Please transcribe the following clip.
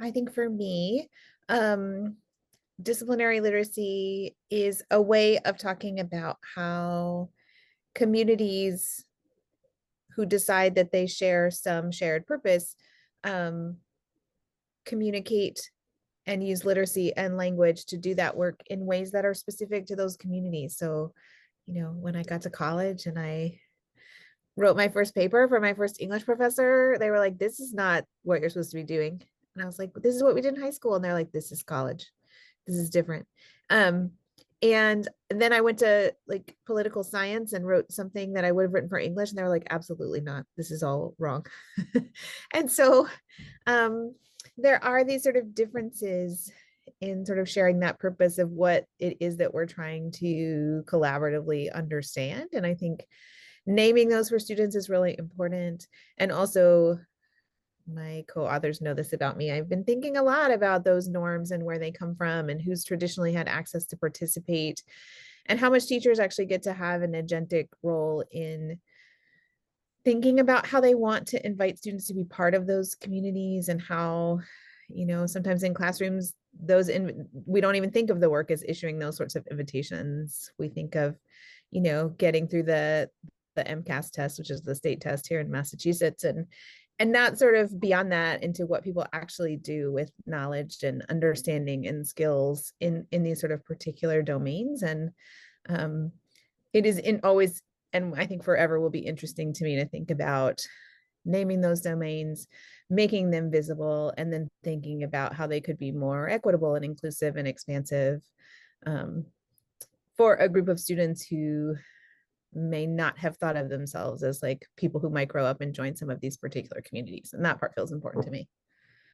I think for me, um, disciplinary literacy is a way of talking about how communities who decide that they share some shared purpose um, communicate and use literacy and language to do that work in ways that are specific to those communities. So, when I got to college and I wrote my first paper for my first English professor, they were like, this is not what you're supposed to be doing. And I was like, this is what we did in high school. And they're like, this is college. This is different. Um, and then I went to like political science and wrote something that I would have written for English. And they were like, absolutely not. This is all wrong. And so um, there are these sort of differences in sort of sharing that purpose of what it is that we're trying to collaboratively understand. And I think naming those for students is really important. And also, my co-authors know this about me. I've been thinking a lot about those norms and where they come from and who's traditionally had access to participate and how much teachers actually get to have an agentic role in thinking about how they want to invite students to be part of those communities and how, sometimes in classrooms, we don't even think of the work as issuing those sorts of invitations. We think of, getting through the MCAS test, which is the state test here in Massachusetts, and not sort of beyond that into what people actually do with knowledge and understanding and skills in these sort of particular domains. And um, it is in always, and I think forever will be interesting to me to think about naming those domains, making them visible, and then thinking about how they could be more equitable and inclusive and expansive um, for a group of students who may not have thought of themselves as like people who might grow up and join some of these particular communities. And that part feels important to me.